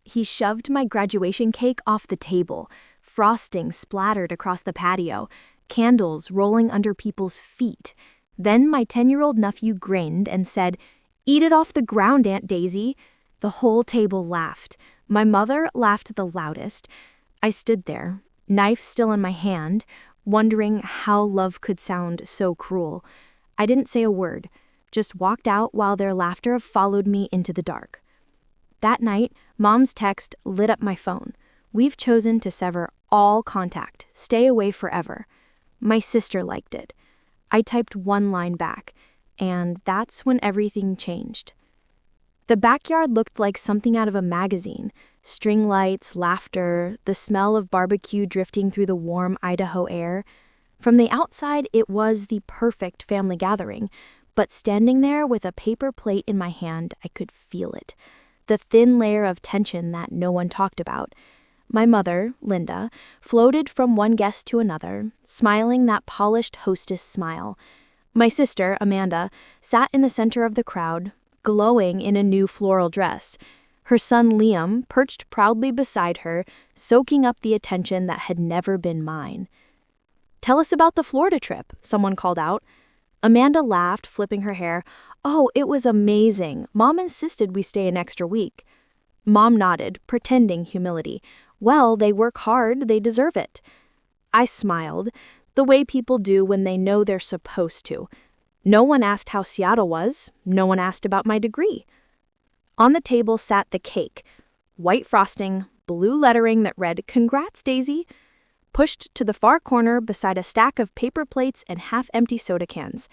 He shoved my graduation cake off the table, frosting splattered across the patio, candles rolling under people's feet. Then my 10-year-old nephew grinned and said, "Eat it off the ground, Aunt Daisy." The whole table laughed. My mother laughed the loudest. I stood there, knife still in my hand, wondering how love could sound so cruel. I didn't say a word, just walked out while their laughter followed me into the dark. That night, Mom's text lit up my phone. "We've chosen to sever all contact. Stay away forever." My sister liked it. I typed one line back, and that's when everything changed. The backyard looked like something out of a magazine. String lights, laughter, the smell of barbecue drifting through the warm Idaho air. From the outside, it was the perfect family gathering, but standing there with a paper plate in my hand, I could feel it. The thin layer of tension that no one talked about. My mother, Linda, floated from one guest to another, smiling that polished hostess smile. My sister, Amanda, sat in the center of the crowd, glowing in a new floral dress. Her son, Liam, perched proudly beside her, soaking up the attention that had never been mine. "Tell us about the Florida trip," someone called out. Amanda laughed, flipping her hair. "Oh, it was amazing. Mom insisted we stay an extra week." Mom nodded, pretending humility. "Well, they work hard, they deserve it." I smiled, the way people do when they know they're supposed to. No one asked how Seattle was. No one asked about my degree. On the table sat the cake. White frosting, blue lettering that read, "Congrats, Daisy," pushed to the far corner beside a stack of paper plates and half-empty soda cans.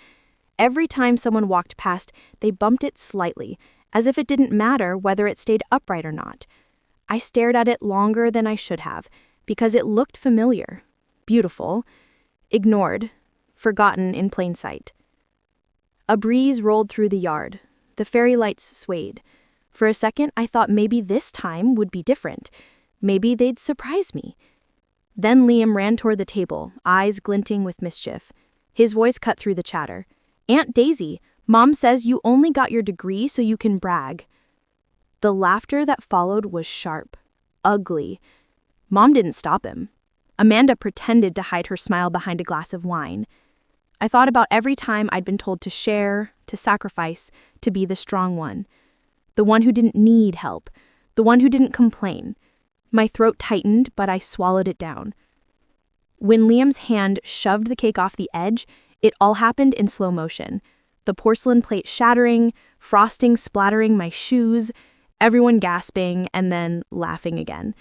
Every time someone walked past, they bumped it slightly, as if it didn't matter whether it stayed upright or not. I stared at it longer than I should have, because it looked familiar, beautiful, ignored, forgotten in plain sight. A breeze rolled through the yard. The fairy lights swayed. For a second, I thought maybe this time would be different. Maybe they'd surprise me. Then Liam ran toward the table, eyes glinting with mischief. His voice cut through the chatter. "Aunt Daisy, Mom says you only got your degree so you can brag." The laughter that followed was sharp, ugly. Mom didn't stop him. Amanda pretended to hide her smile behind a glass of wine. I thought about every time I'd been told to share, to sacrifice, to be the strong one. The one who didn't need help, the one who didn't complain. My throat tightened, but I swallowed it down. When Liam's hand shoved the cake off the edge, it all happened in slow motion. The porcelain plate shattering, frosting splattering my shoes, everyone gasping, and then laughing again.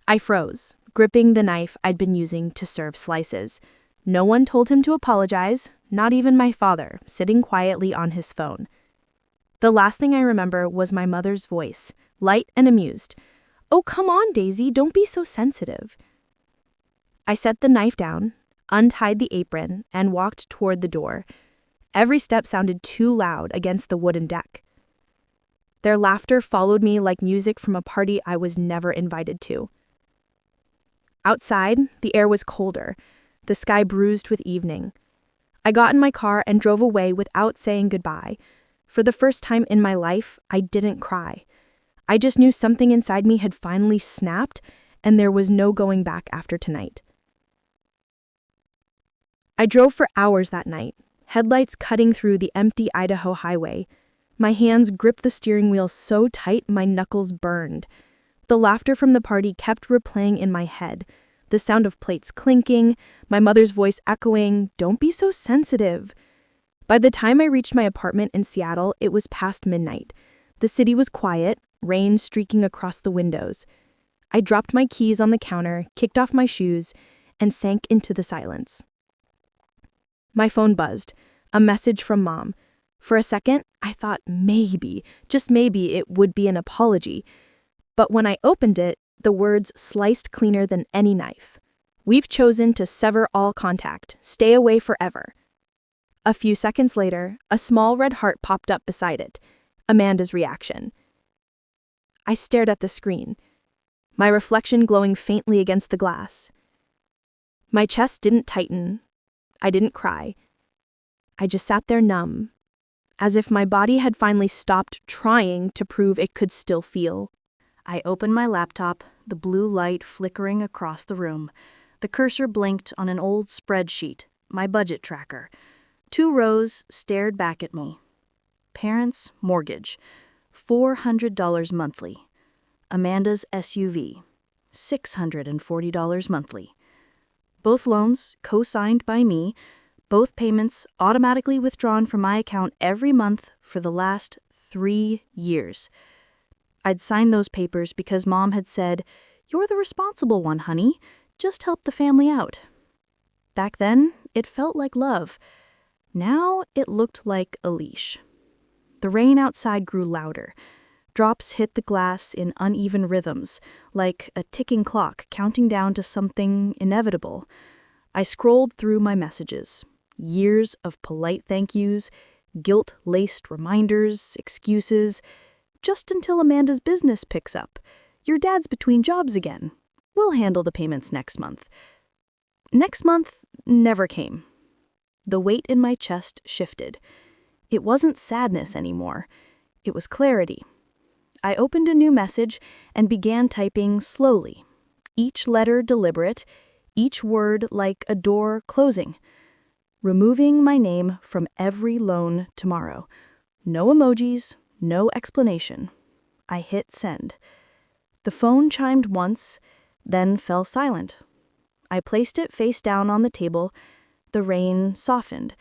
I froze, gripping the knife I'd been using to serve slices. No one told him to apologize, not even my father, sitting quietly on his phone. The last thing I remember was my mother's voice, light and amused. "Oh, come on, Daisy, don't be so sensitive." I set the knife down, untied the apron, and walked toward the door. Every step sounded too loud against the wooden deck. Their laughter followed me like music from a party I was never invited to. Outside, the air was colder, the sky bruised with evening. I got in my car and drove away without saying goodbye. For the first time in my life, I didn't cry. I just knew something inside me had finally snapped, and there was no going back after tonight. I drove for hours that night, headlights cutting through the empty Idaho highway. My hands gripped the steering wheel so tight my knuckles burned. The laughter from the party kept replaying in my head, the sound of plates clinking, my mother's voice echoing, "Don't be so sensitive." By the time I reached my apartment in Seattle, it was past midnight. The city was quiet, rain streaking across the windows. I dropped my keys on the counter, kicked off my shoes, and sank into the silence. My phone buzzed, a message from Mom. For a second, I thought maybe, just maybe, it would be an apology. But when I opened it, the words sliced cleaner than any knife. "We've chosen to sever all contact. Stay away forever." A few seconds later, a small red heart popped up beside it. Amanda's reaction. I stared at the screen, my reflection glowing faintly against the glass. My chest didn't tighten. I didn't cry. I just sat there numb, as if my body had finally stopped trying to prove it could still feel. I opened my laptop, the blue light flickering across the room. The cursor blinked on an old spreadsheet, my budget tracker. 2 rows stared back at me. Parents' mortgage, $400 monthly. Amanda's SUV, $640 monthly. Both loans co-signed by me, both payments automatically withdrawn from my account every month for the last 3 years. I'd signed those papers because Mom had said, "You're the responsible one, honey. Just help the family out." Back then, it felt like love. Now it looked like a leash. The rain outside grew louder. Drops hit the glass in uneven rhythms, like a ticking clock counting down to something inevitable. I scrolled through my messages. Years of polite thank yous, guilt-laced reminders, excuses. Just until Amanda's business picks up. Your dad's between jobs again. We'll handle the payments next month. Next month never came. The weight in my chest shifted. It wasn't sadness anymore. It was clarity. I opened a new message and began typing slowly, each letter deliberate, each word like a door closing. Removing my name from every loan tomorrow. No emojis, no explanation. I hit send. The phone chimed once, then fell silent. I placed it face down on the table. The rain softened.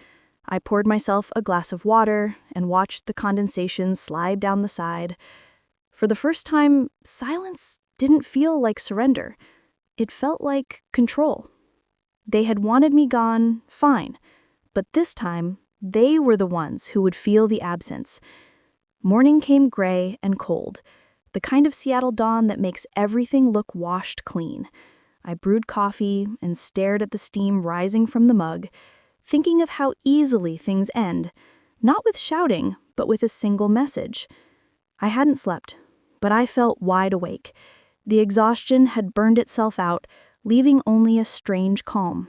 I poured myself a glass of water and watched the condensation slide down the side. For the first time, silence didn't feel like surrender. It felt like control. They had wanted me gone, fine. But this time, they were the ones who would feel the absence. Morning came gray and cold, the kind of Seattle dawn that makes everything look washed clean. I brewed coffee and stared at the steam rising from the mug, thinking of how easily things end, not with shouting, but with a single message. I hadn't slept, but I felt wide awake. The exhaustion had burned itself out, leaving only a strange calm.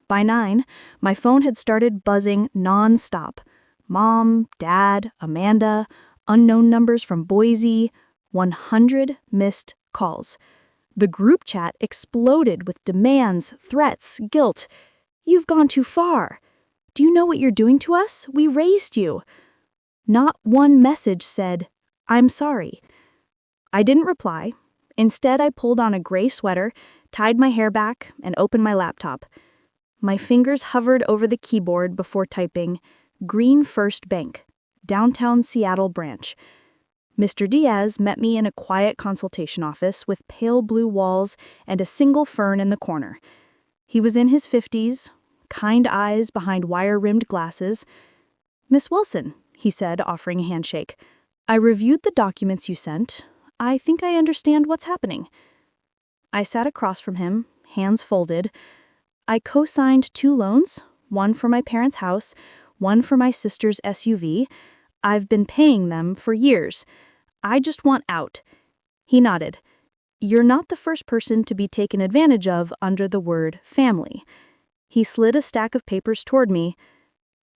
By 9, my phone had started buzzing non-stop. Mom, Dad, Amanda, unknown numbers from Boise, 100 missed calls. The group chat exploded with demands, threats, guilt. "You've gone too far. Do you know what you're doing to us? We raised you." Not one message said, "I'm sorry." I didn't reply. Instead, I pulled on a gray sweater, tied my hair back, and opened my laptop. My fingers hovered over the keyboard before typing, Green First Bank, downtown Seattle branch. Mr. Diaz met me in a quiet consultation office with pale blue walls and a single fern in the corner. He was in his 50s, kind eyes behind wire-rimmed glasses. "Miss Wilson," he said, offering a handshake, "I reviewed the documents you sent. I think I understand what's happening." I sat across from him, hands folded. I co-signed 2 loans, one for my parents' house, one for my sister's SUV. I've been paying them for years. I just want out. He nodded. "You're not the first person to be taken advantage of under the word family." He slid a stack of papers toward me.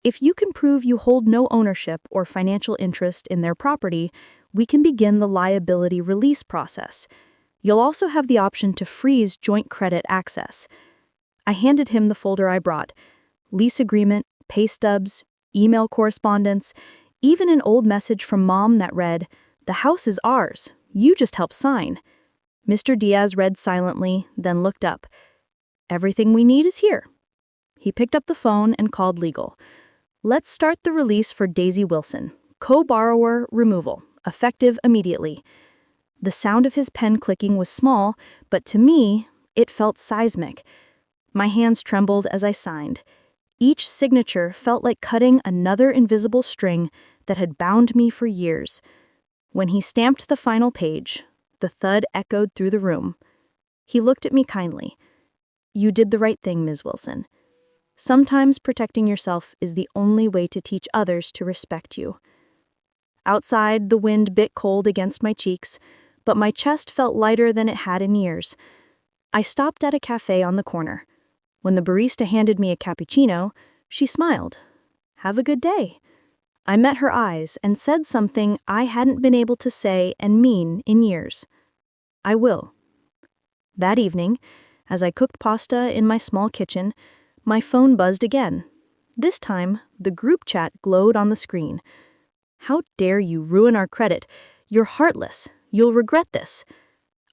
"If you can prove you hold no ownership or financial interest in their property, we can begin the liability release process. You'll also have the option to freeze joint credit access." I handed him the folder I brought. Lease agreement, pay stubs, email correspondence, even an old message from Mom that read, "The house is ours. You just help sign." Mr. Diaz read silently, then looked up. "Everything we need is here." He picked up the phone and called legal. "Let's start the release for Daisy Wilson. Co-borrower removal, effective immediately." The sound of his pen clicking was small, but to me, it felt seismic. My hands trembled as I signed. Each signature felt like cutting another invisible string that had bound me for years. When he stamped the final page, the thud echoed through the room. He looked at me kindly. "You did the right thing, Ms. Wilson. Sometimes protecting yourself is the only way to teach others to respect you." Outside, the wind bit cold against my cheeks, but my chest felt lighter than it had in years. I stopped at a cafe on the corner. When the barista handed me a cappuccino, she smiled. "Have a good day." I met her eyes and said something I hadn't been able to say and mean in years. I will. That evening, as I cooked pasta in my small kitchen, my phone buzzed again. This time, the group chat glowed on the screen. How dare you ruin our credit? You're heartless. You'll regret this.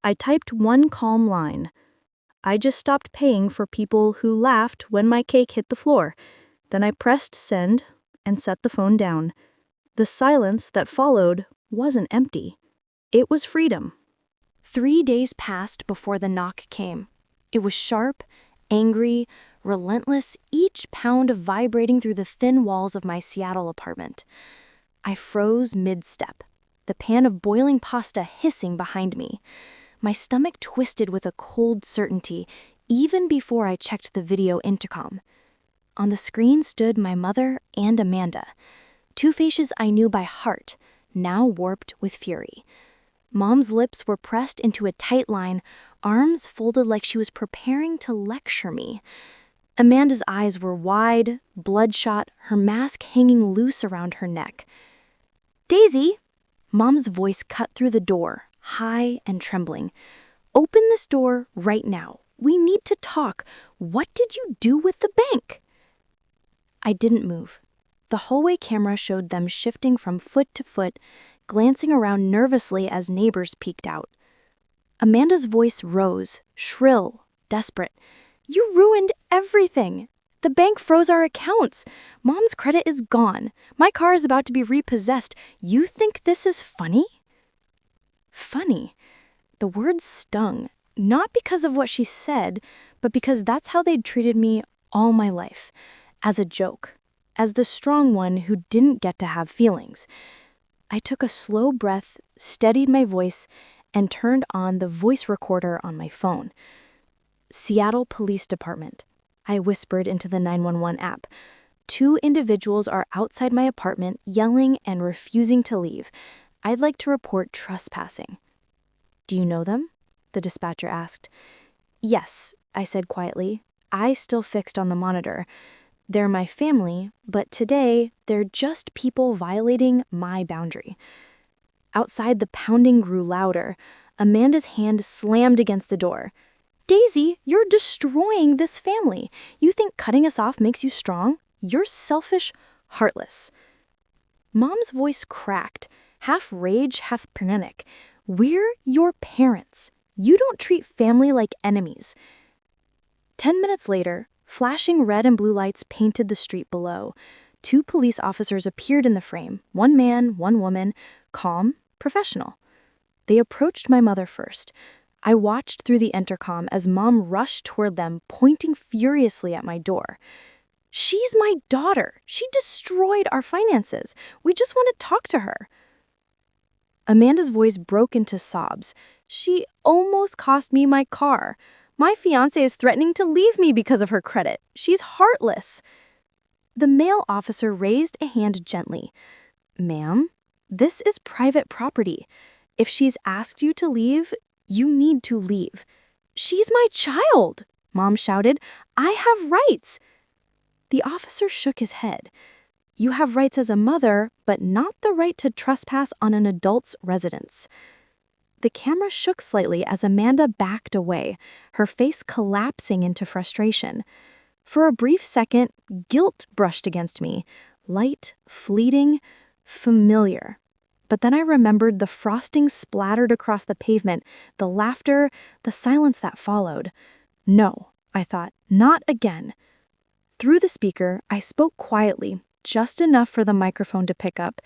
I typed one calm line. I just stopped paying for people who laughed when my cake hit the floor. Then I pressed send and set the phone down. The silence that followed wasn't empty. It was freedom. 3 days passed before the knock came. It was sharp, angry, relentless, each pound vibrating through the thin walls of my Seattle apartment. I froze mid-step, the pan of boiling pasta hissing behind me. My stomach twisted with a cold certainty, even before I checked the video intercom. On the screen stood my mother and Amanda, two faces I knew by heart, now warped with fury. Mom's lips were pressed into a tight line, arms folded like she was preparing to lecture me. Amanda's eyes were wide, bloodshot, her mask hanging loose around her neck. "Daisy!" Mom's voice cut through the door, high and trembling. "Open this door right now. We need to talk. What did you do with the bank?" I didn't move. The hallway camera showed them shifting from foot to foot, glancing around nervously as neighbors peeked out. Amanda's voice rose, shrill, desperate. "You ruined everything. The bank froze our accounts. Mom's credit is gone. My car is about to be repossessed. You think this is funny?" Funny. The words stung, not because of what she said, but because that's how they'd treated me all my life. As a joke. As the strong one who didn't get to have feelings. I took a slow breath, steadied my voice, and turned on the voice recorder on my phone. "Seattle Police Department," I whispered into the 911 app. "Two individuals are outside my apartment, yelling and refusing to leave. I'd like to report trespassing." "Do you know them?" the dispatcher asked. "Yes," I said quietly, eyes still fixed on the monitor. "They're my family, but today they're just people violating my boundary." Outside, the pounding grew louder. Amanda's hand slammed against the door. "Daisy, you're destroying this family. You think cutting us off makes you strong? You're selfish, heartless." Mom's voice cracked, half rage, half panic. "We're your parents. You don't treat family like enemies." 10 minutes later, flashing red and blue lights painted the street below. Two police officers appeared in the frame, one man, one woman, calm, professional. They approached my mother first. I watched through the intercom as Mom rushed toward them, pointing furiously at my door. "She's my daughter. She destroyed our finances. We just want to talk to her." Amanda's voice broke into sobs. "She almost cost me my car. My fiancé is threatening to leave me because of her credit. She's heartless." The male officer raised a hand gently. "Ma'am, this is private property. If she's asked you to leave, you need to leave." "She's my child," Mom shouted. "I have rights." The officer shook his head. "You have rights as a mother, but not the right to trespass on an adult's residence." The camera shook slightly as Amanda backed away, her face collapsing into frustration. For a brief second, guilt brushed against me, light, fleeting, familiar. But then I remembered the frosting splattered across the pavement, the laughter, the silence that followed. "No," I thought, "not again." Through the speaker, I spoke quietly, just enough for the microphone to pick up.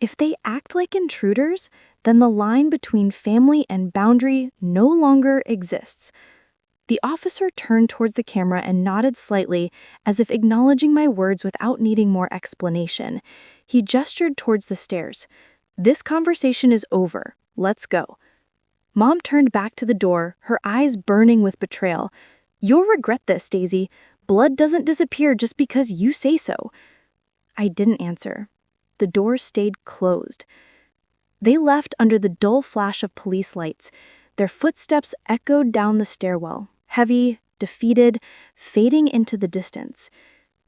If they act like intruders, then the line between family and boundary no longer exists. The officer turned towards the camera and nodded slightly, as if acknowledging my words without needing more explanation. He gestured towards the stairs. "This conversation is over. Let's go." Mom turned back to the door, her eyes burning with betrayal. "You'll regret this, Daisy. Blood doesn't disappear just because you say so." I didn't answer. The door stayed closed. They left under the dull flash of police lights. Their footsteps echoed down the stairwell, heavy, defeated, fading into the distance.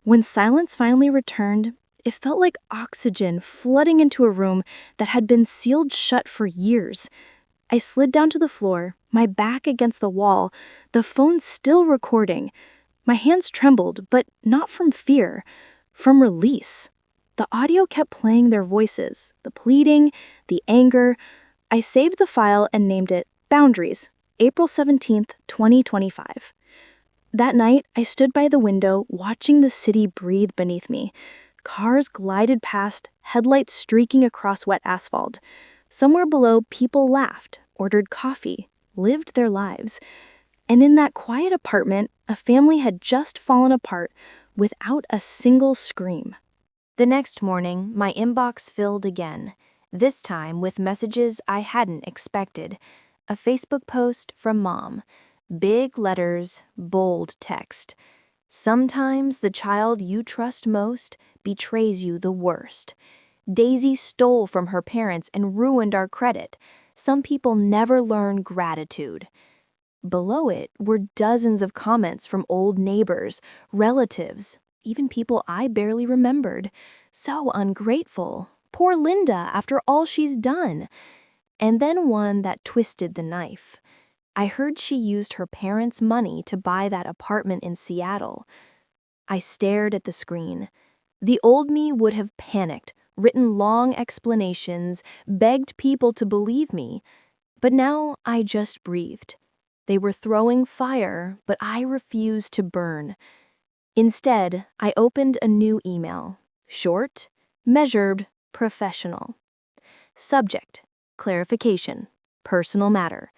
When silence finally returned, it felt like oxygen flooding into a room that had been sealed shut for years. I slid down to the floor, my back against the wall, the phone still recording. My hands trembled, but not from fear, from release. The audio kept playing their voices, the pleading, the anger. I saved the file and named it Boundaries, April 17th, 2025. That night, I stood by the window watching the city breathe beneath me. Cars glided past, headlights streaking across wet asphalt. Somewhere below, people laughed, ordered coffee, lived their lives. And in that quiet apartment, a family had just fallen apart without a single scream. The next morning, my inbox filled again, this time with messages I hadn't expected. A Facebook post from Mom. Big letters, bold text. Sometimes the child you trust most betrays you the worst. Daisy stole from her parents and ruined our credit. Some people never learn gratitude. Below it were dozens of comments from old neighbors, relatives, even people I barely remembered. So ungrateful. Poor Linda, after all she's done. And then one that twisted the knife. I heard she used her parents' money to buy that apartment in Seattle. I stared at the screen. The old me would have panicked, written long explanations, begged people to believe me. But now I just breathed. They were throwing fire, but I refused to burn. Instead, I opened a new email. Short, measured, professional. Subject, clarification, personal matter.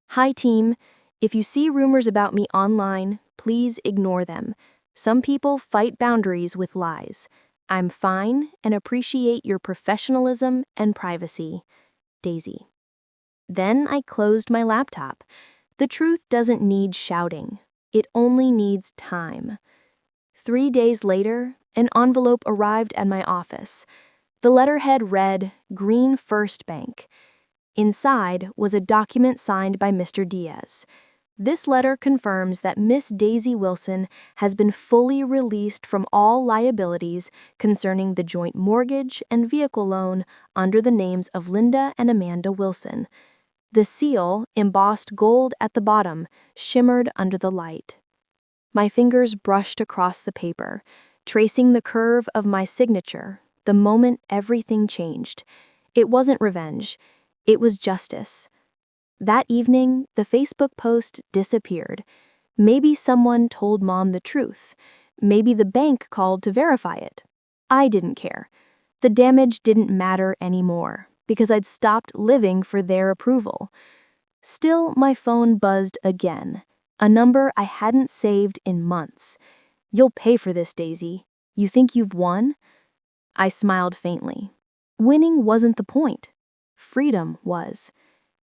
Hi team, if you see rumors about me online, please ignore them. Some people fight boundaries with lies. I'm fine and appreciate your professionalism and privacy. Daisy. Then I closed my laptop. The truth doesn't need shouting. It only needs time. 3 days later, an envelope arrived at my office. The letterhead read, Green First Bank. Inside was a document signed by Mr. Diaz. This letter confirms that Miss Daisy Wilson has been fully released from all liabilities concerning the joint mortgage and vehicle loan under the names of Linda and Amanda Wilson. The seal, embossed gold at the bottom, shimmered under the light. My fingers brushed across the paper, tracing the curve of my signature, the moment everything changed. It wasn't revenge. It was justice. That evening, the Facebook post disappeared. Maybe someone told Mom the truth. Maybe the bank called to verify it. I didn't care. The damage didn't matter anymore, because I'd stopped living for their approval. Still, my phone buzzed again, a number I hadn't saved in months. You'll pay for this, Daisy. You think you've won? I smiled faintly. Winning wasn't the point. Freedom was.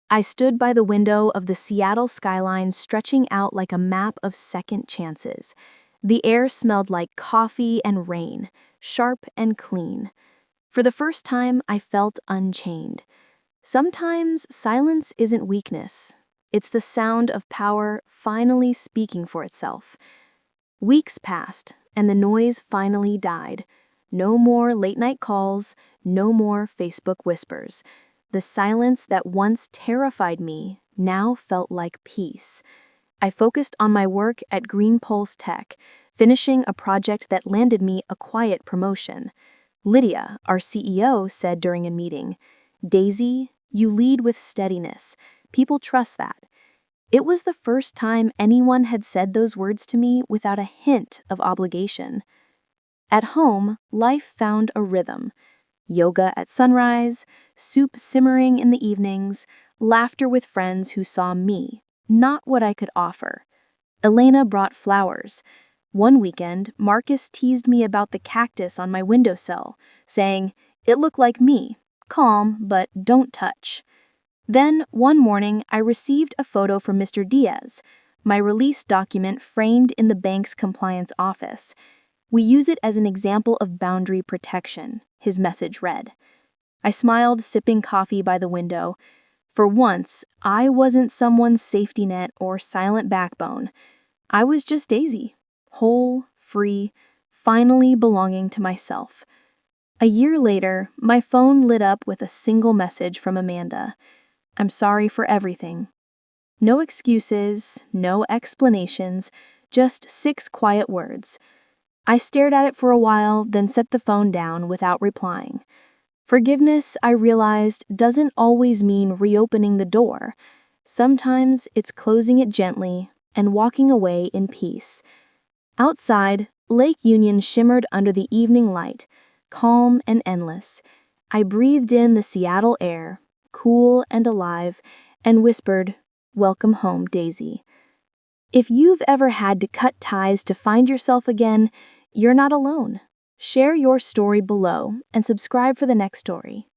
I stood by the window of the Seattle skyline stretching out like a map of second chances. The air smelled like coffee and rain, sharp and clean. For the first time, I felt unchained. Sometimes silence isn't weakness. It's the sound of power finally speaking for itself. Weeks passed, and the noise finally died. No more late-night calls, no more Facebook whispers. The silence that once terrified me now felt like peace. I focused on my work at Green Pulse Tech, finishing a project that landed me a quiet promotion. Lydia, our CEO, said during a meeting, Daisy, you lead with steadiness. People trust that. It was the first time anyone had said those words to me without a hint of obligation. At home, life found a rhythm. Yoga at sunrise, soup simmering in the evenings, laughter with friends who saw me, not what I could offer. Elena brought flowers. One weekend, Marcus teased me about the cactus on my windowsill, saying, it looked like me, calm, but don't touch. Then, one morning, I received a photo from Mr. Diaz, my release document framed in the bank's compliance office. We use it as an example of boundary protection, his message read. I smiled, sipping coffee by the window. For once, I wasn't someone's safety net or silent backbone. I was just Daisy, whole, free, finally belonging to myself. A year later, my phone lit up with a single message from Amanda. I'm sorry for everything. No excuses, no explanations, just 6 quiet words. I stared at it for a while, then set the phone down without replying. Forgiveness, I realized, doesn't always mean reopening the door. Sometimes it's closing it gently and walking away in peace. Outside, Lake Union shimmered under the evening light, calm and endless. I breathed in the Seattle air, cool and alive, and whispered, "Welcome home, Daisy." If you've ever had to cut ties to find yourself again, you're not alone. Share your story below and subscribe for the next story.